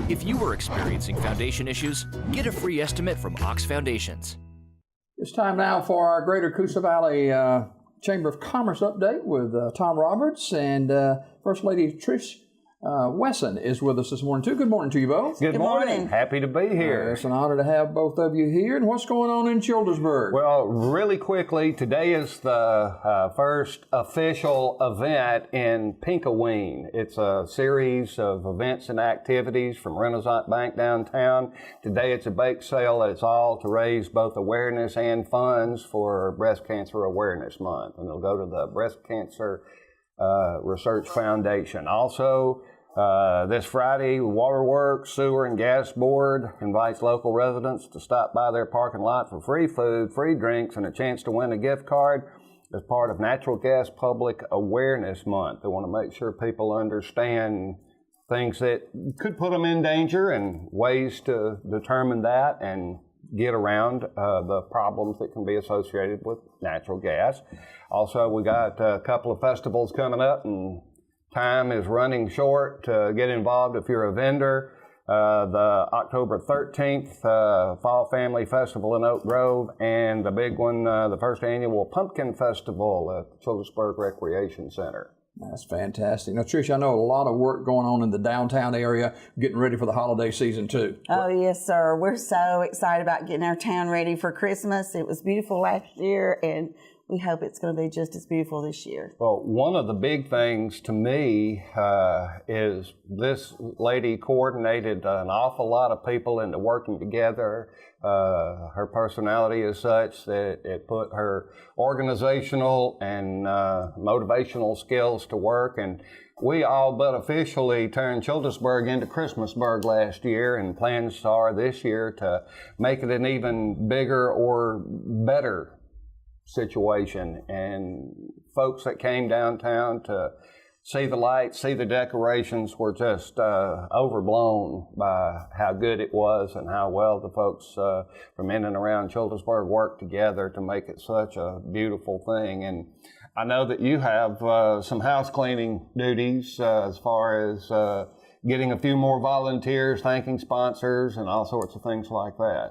If you are experiencing foundation issues, get a free estimate from Ox Foundations. It's time now for our Greater Coosa Valley Chamber of Commerce update with Tom Roberts and First Lady Trish Wesson is with us this morning, too. Good morning to you both. Good morning. Happy to be here. It's an honor to have both of you here. And what's going on in Childersburg? Well, really quickly, today is the first official event in Pinkaween. It's a series of events and activities from Renaissance Bank downtown. Today it's a bake sale. It's all to raise both awareness and funds for Breast Cancer Awareness Month. And it'll go to the Breast Cancer Research Foundation. Also, this Friday, Waterworks, Sewer and Gas Board invites local residents to stop by their parking lot for free food, free drinks, and a chance to win a gift card as part of Natural Gas Public Awareness Month. They want to make sure people understand things that could put them in danger and ways to determine that and get around the problems that can be associated with natural gas. Also, we got a couple of festivals coming up, and time is running short to get involved if you're a vendor. The October 13th Fall Family Festival in Oak Grove, and the big one, the first annual Pumpkin Festival at the Childersburg Recreation Center. That's fantastic. Now, Trish, I know a lot of work going on in the downtown area, getting ready for the holiday season, too. Oh, yes, sir. We're so excited about getting our town ready for Christmas. It was beautiful last year, and we hope it's going to be just as beautiful this year. Well, one of the big things to me is this lady coordinated an awful lot of people into working together. Her personality is such that it put her organizational and motivational skills to work, and we all but officially turned Childersburg into Christmasburg last year, and plans are this year to make it an even bigger or better situation. And folks that came downtown to see the lights, see the decorations were just overblown by how good it was and how well the folks from in and around Childersburg worked together to make it such a beautiful thing. And I know that you have some house cleaning duties as far as getting a few more volunteers, thanking sponsors, and all sorts of things like that.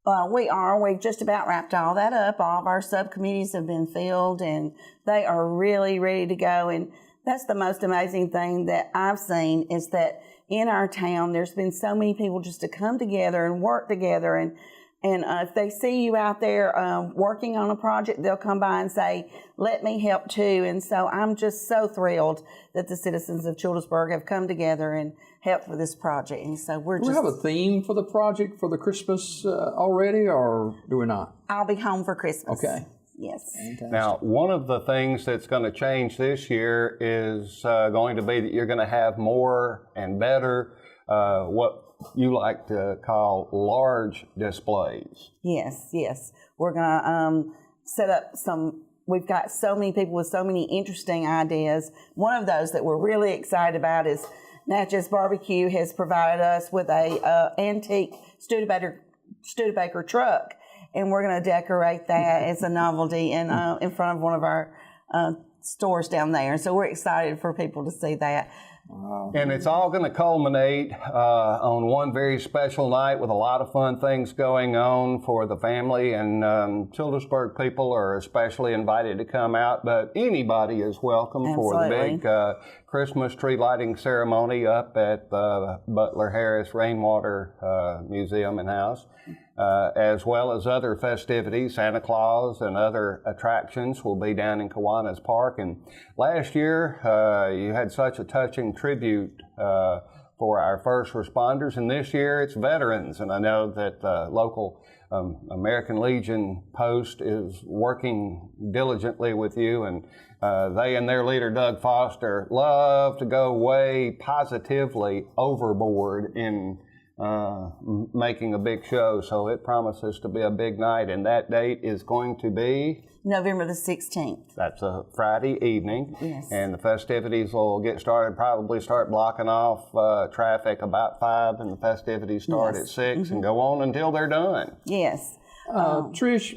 We've just about wrapped all that up. All of our subcommittees have been filled, and they are really ready to go. And that's the most amazing thing that I've seen, is that in our town, there's been so many people just to come together and work together. And if they see you out there working on a project, they'll come by and say, let me help too. And so I'm just so thrilled that the citizens of Childersburg have come together and helped with this project. And so Do we have a theme for the project for the Christmas already, or do we not? I'll be home for Christmas. Okay. Yes. Fantastic. Now, one of the things that's going to change this year is going to be that you're going to have more and better what you like to call large displays. Yes, yes. We're going to set up we've got so many people with so many interesting ideas. One of those that we're really excited about is Natchez Barbecue has provided us with a antique Studebaker truck, and we're going to decorate that as a novelty in front of one of our stores down there. So we're excited for people to see that. Wow. And it's all going to culminate on one very special night with a lot of fun things going on for the family. And Childersburg people are especially invited to come out, but anybody is welcome. Absolutely. For the big Christmas tree lighting ceremony up at the Butler Harris Rainwater Museum and House. As well as other festivities. Santa Claus and other attractions will be down in Kiwanis Park. And last year, you had such a touching tribute for our first responders, and this year it's veterans. And I know that the local American Legion post is working diligently with you, and they and their leader, Doug Foster, love to go way positively overboard in making a big show, so it promises to be a big night, and that date is going to be November the 16th. That's a Friday evening. Yes. And the festivities will get started, probably start blocking off traffic about 5, and the festivities start at 6 and go on until they're done. Yes. Trish,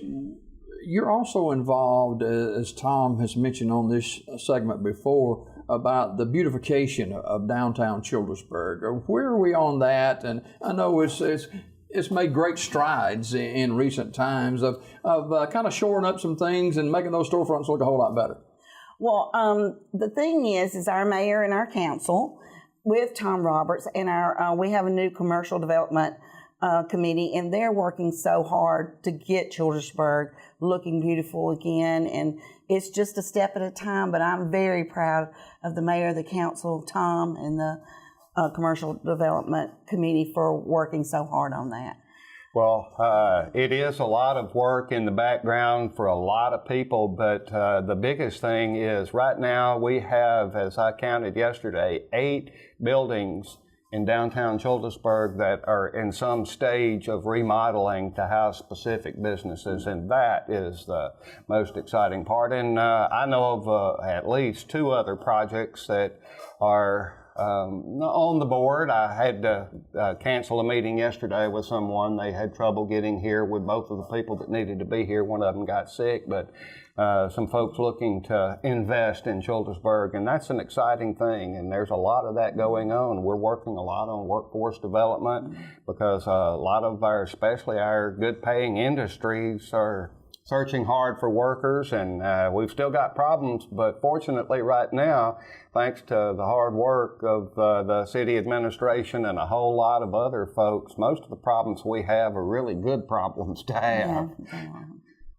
you're also involved, as Tom has mentioned on this segment before, about the beautification of downtown Childersburg. Where are we on that? And I know it's made great strides in recent times of kind of shoring up some things and making those storefronts look a whole lot better. Well, the thing is our mayor and our council with Tom Roberts and we have a new commercial development committee, and they're working so hard to get Childersburg looking beautiful again. And it's just a step at a time, but I'm very proud of the mayor, the council, Tom, and the commercial development committee for working so hard on that. Well, it is a lot of work in the background for a lot of people, but the biggest thing is right now we have, as I counted yesterday, 8 buildings in downtown Childersburg that are in some stage of remodeling to house specific businesses, and that is the most exciting part. And I know of at least 2 other projects that are on the board. I had to cancel a meeting yesterday with someone. They had trouble getting here with both of the people that needed to be here. One of them got sick, but some folks looking to invest in Childersburg, and that's an exciting thing, and there's a lot of that going on. We're working a lot on workforce development because a lot of especially our good-paying industries are searching hard for workers, and we've still got problems, but fortunately right now, thanks to the hard work of the city administration and a whole lot of other folks, most of the problems we have are really good problems to have. Yeah.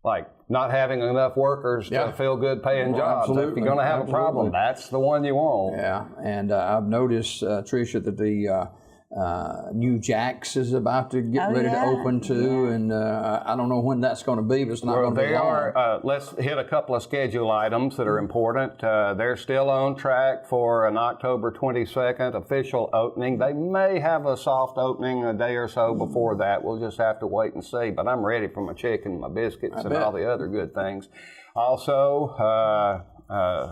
Like not having enough workers to fill good paying jobs. Absolutely. If you're going to have a problem, that's the one you want. Yeah, and I've noticed, Tricia, that the New Jack's is about to get ready to open too, and I don't know when that's going to be, but it's not going to be long. Let's hit a couple of schedule items that are important. They're still on track for an October 22nd official opening. They may have a soft opening a day or so before that. We'll just have to wait and see, but I'm ready for my chicken, my biscuits, and all the other good things. Also,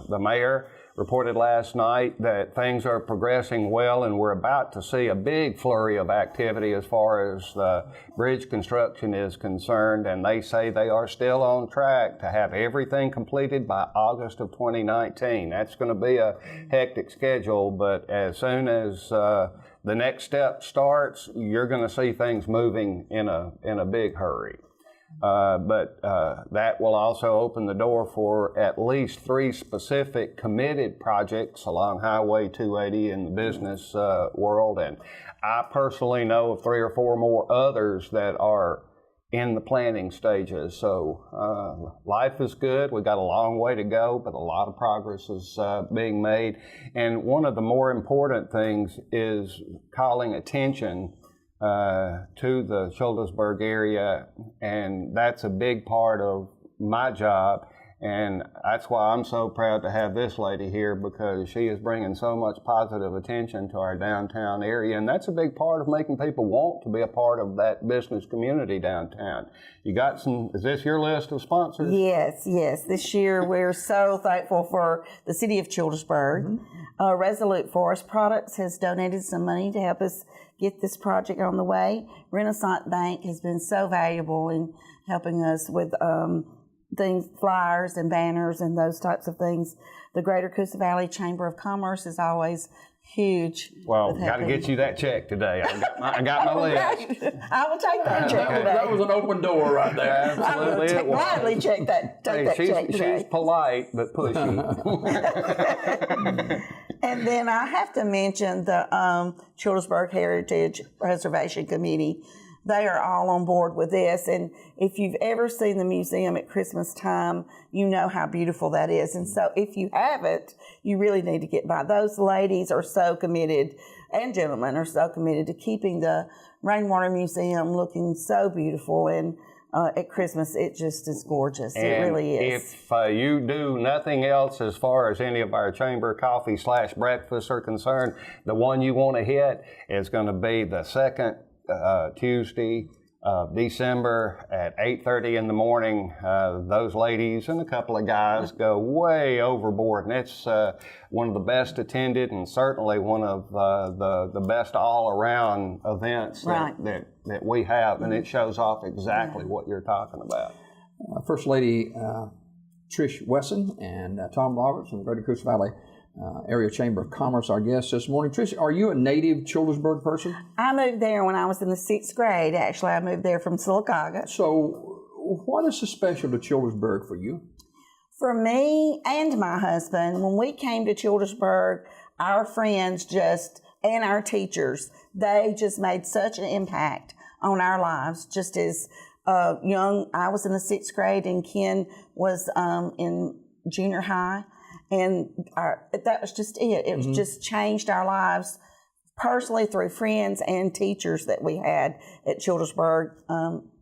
the mayor reported last night that things are progressing well, and we're about to see a big flurry of activity as far as the bridge construction is concerned, and they say they are still on track to have everything completed by August of 2019. That's going to be a hectic schedule, but as soon as the next step starts, you're going to see things moving in a big hurry. But that will also open the door for at least 3 specific committed projects along Highway 280 in the business world. And I personally know of 3 or 4 more others that are in the planning stages. So life is good. We've got a long way to go, but a lot of progress is being made. And one of the more important things is calling attention to the Childersburg area, and that's a big part of my job, and that's why I'm so proud to have this lady here, because she is bringing so much positive attention to our downtown area, and that's a big part of making people want to be a part of that business community downtown. You got is this your list of sponsors? Yes. This year we're so thankful for the city of Childersburg. Resolute Forest Products has donated some money to help us get this project on the way. Renaissance Bank has been so valuable in helping us with things, flyers and banners and those types of things. The Greater Coosa Valley Chamber of Commerce is always huge. Well, got to get you that check today. I got my list. I will take that check today. That was an open door right there. Absolutely. I will gladly take that check today. She's polite but pushy. And then I have to mention the Childersburg Heritage Preservation Committee. They are all on board with this. And if you've ever seen the museum at Christmas time, you know how beautiful that is. And so if you haven't, you really need to get by. Those ladies are so committed, and gentlemen are so committed to keeping the Rainwater Museum looking so beautiful. And at Christmas, it just is gorgeous. And it really is. If you do nothing else as far as any of our chamber coffee / breakfasts are concerned, the one you want to hit is going to be the second Tuesday of December at 8:30 in the morning. Those ladies and a couple of guys go way overboard, and it's one of the best attended and certainly one of the best all-around events that we have, and it shows off exactly what you're talking about. First Lady Trish Wesson and Tom Roberts from the Greater Coosa Valley Area Chamber of Commerce, our guest this morning. Trish, are you a native Childersburg person? I moved there when I was in the 6th grade. Actually, I moved there from Sylacauga. So what is so special to Childersburg for you? For me and my husband, when we came to Childersburg, our friends and our teachers, they just made such an impact on our lives. Just as young, I was in the 6th grade and Ken was in junior high. And that was just it. It was just changed our lives personally through friends and teachers that we had at Childersburg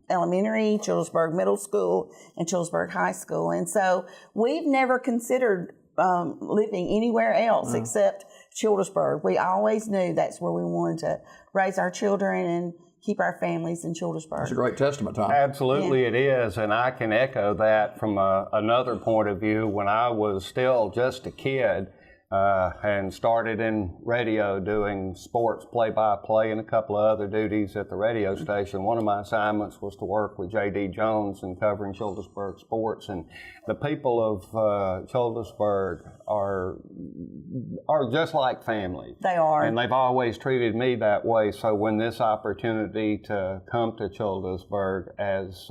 Elementary, Childersburg Middle School, and Childersburg High School. And so we've never considered living anywhere else except Childersburg. We always knew that's where we wanted to raise our children and keep our families in Childersburg. That's a great testament, Tom. Absolutely, it is, and I can echo that from another point of view. When I was still just a kid and started in radio doing sports play-by-play and a couple of other duties at the radio station, one of my assignments was to work with J.D. Jones and covering Childersburg sports. And the people of Childersburg are just like family. They are. And they've always treated me that way. So when this opportunity to come to Childersburg as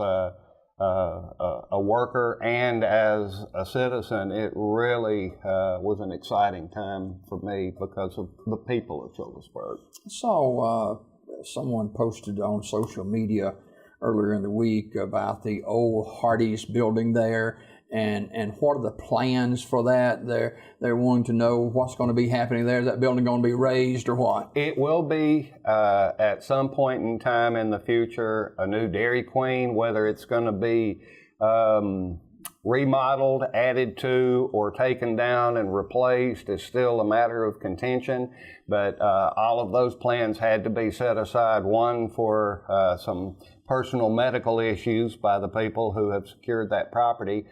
a worker and as a citizen, it really was an exciting time for me because of the people of Childersburg. I saw someone posted on social media earlier in the week about the old Hardee's building there, and what are the plans for that? They're wanting to know what's going to be happening there. Is that building going to be raised or what? It will be at some point in time in the future a new Dairy Queen. Whether it's going to be remodeled, added to, or taken down and replaced is still a matter of contention. But all of those plans had to be set aside, one for some personal medical issues by the people who have secured that property,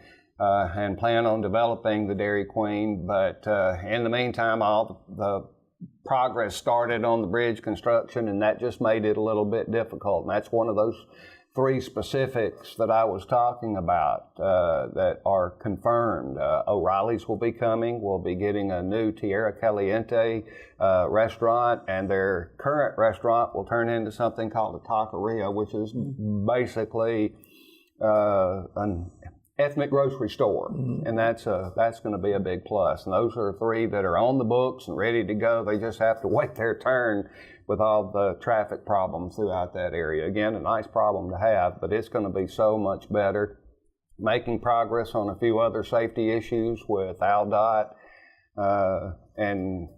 and plan on developing the Dairy Queen. But in the meantime, all the progress started on the bridge construction, and that just made it a little bit difficult. And that's one of those 3 specifics that I was talking about that are confirmed. O'Reilly's will be coming. We'll be getting a new Tierra Caliente restaurant, and their current restaurant will turn into something called a taqueria, which is basically an ethnic grocery store, and that's going to be a big plus. And those are 3 that are on the books and ready to go. They just have to wait their turn with all the traffic problems throughout that area. Again, a nice problem to have, but it's going to be so much better. Making progress on a few other safety issues with ALDOT and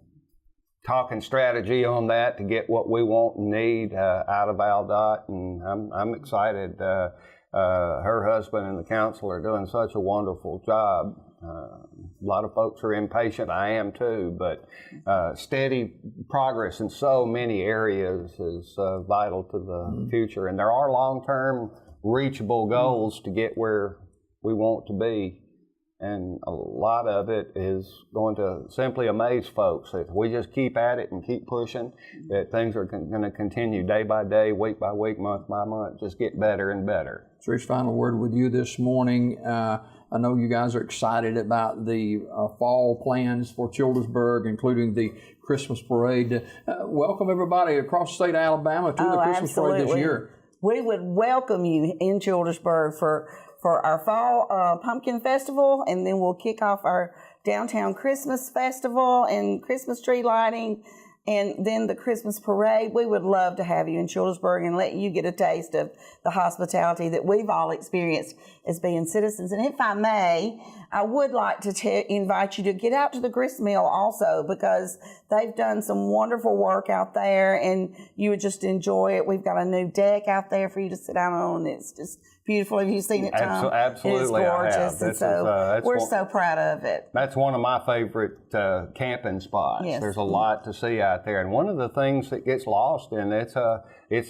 talking strategy on that to get what we want and need out of ALDOT, and I'm excited. Her husband and the council are doing such a wonderful job. A lot of folks are impatient. I am too, but steady progress in so many areas is vital to the future. And there are long-term reachable goals to get where we want to be. And a lot of it is going to simply amaze folks. If we just keep at it and keep pushing, that things are going to continue day by day, week by week, month by month, just get better and better. Trish, final word with you this morning. I know you guys are excited about the fall plans for Childersburg, including the Christmas parade. Welcome everybody across the state of Alabama to the Christmas parade this year. We would welcome you in Childersburg for our fall pumpkin festival, and then we'll kick off our downtown Christmas festival and Christmas tree lighting, and then the Christmas parade. We would love to have you in Childersburg and let you get a taste of the hospitality that we've all experienced as being citizens. And if I may, I would like to invite you to get out to the grist mill also, because they've done some wonderful work out there and you would just enjoy it. We've got a new deck out there for you to sit down on. It's just beautiful. Have you seen it, Tom? Absolutely, it is gorgeous, and so we're so proud of it. That's one of my favorite camping spots. Yes. There's a lot to see out there, and one of the things that gets lost in it's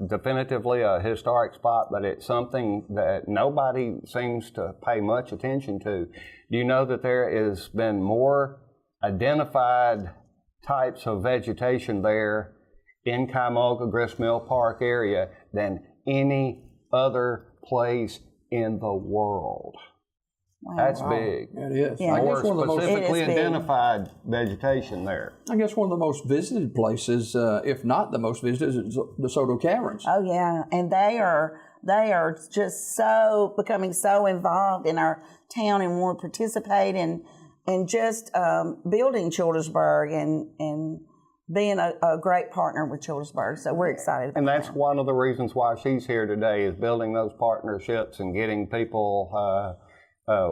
definitively a historic spot, but it's something that nobody seems to pay much attention to. Do you know that there has been more identified types of vegetation there in Cuyahoga Grist Mill Park area than any other place in the world? That's big. It is. Yeah. I More guess one of the most. specifically It is big. identified vegetation there. I guess one of the most visited places, if not the most visited, is the Soto Caverns. Oh yeah, and they are just so becoming so involved in our town and want to participate in just building Childersburg and being a great partner with Childersburg. So we're excited about And that's that. one of the reasons why she's here today, is building those partnerships and getting people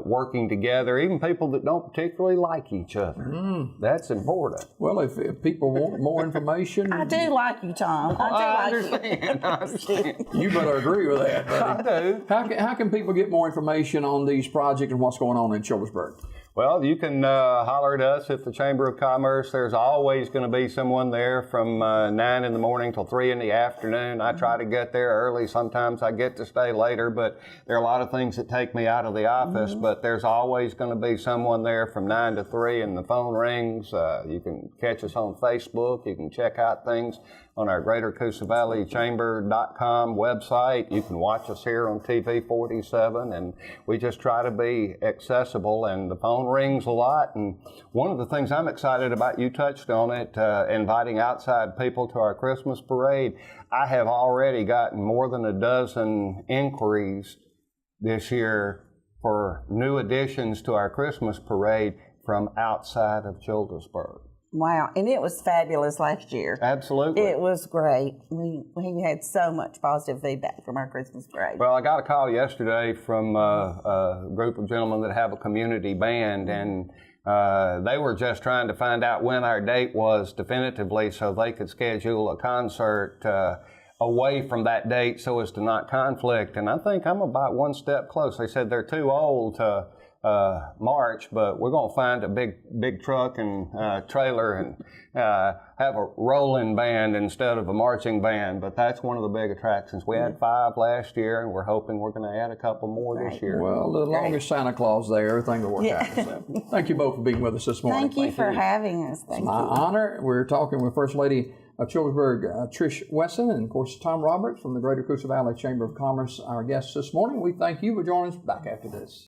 working together, even people that don't particularly like each other. That's important. Well, if people want more information, I do like you, Tom. I do like you. I understand. you better agree with that, buddy. I do. How can people get more information on these projects and what's going on in Childersburg? Well, you can holler at us at the Chamber of Commerce. There's always going to be someone there from 9 in the morning till 3 in the afternoon. I try to get there early. Sometimes I get to stay later, but there are a lot of things that take me out of the office. But there's always going to be someone there from 9 to 3, and the phone rings. You can catch us on Facebook. You can check out things on our Greater Coosa Valley Chamber.com website. You can watch us here on TV 47, and we just try to be accessible, and the phone rings a lot. And one of the things I'm excited about, you touched on it, inviting outside people to our Christmas parade. I have already gotten more than a dozen inquiries this year for new additions to our Christmas parade from outside of Childersburg. Wow, and it was fabulous last year. Absolutely. It was great. We had so much positive feedback from our Christmas parade. Well, I got a call yesterday from a group of gentlemen that have a community band, and they were just trying to find out when our date was definitively so they could schedule a concert away from that date so as to not conflict. And I think I'm about one step close. They said they're too old to March, but we're going to find a big truck and trailer and have a rolling band instead of a marching band. But that's one of the big attractions. We had 5 last year, and we're hoping we're going to add a couple more this year. Well, the longest Santa Claus there, everything will work out. So, thank you both for being with us this morning. Thank you for having us. Thank My you. honor. We're talking with First Lady of Childersburg, Trish Wesson, and of course Tom Roberts from the Greater Coosa Valley Chamber of Commerce, our guests this morning. We thank you for joining us. Back after this.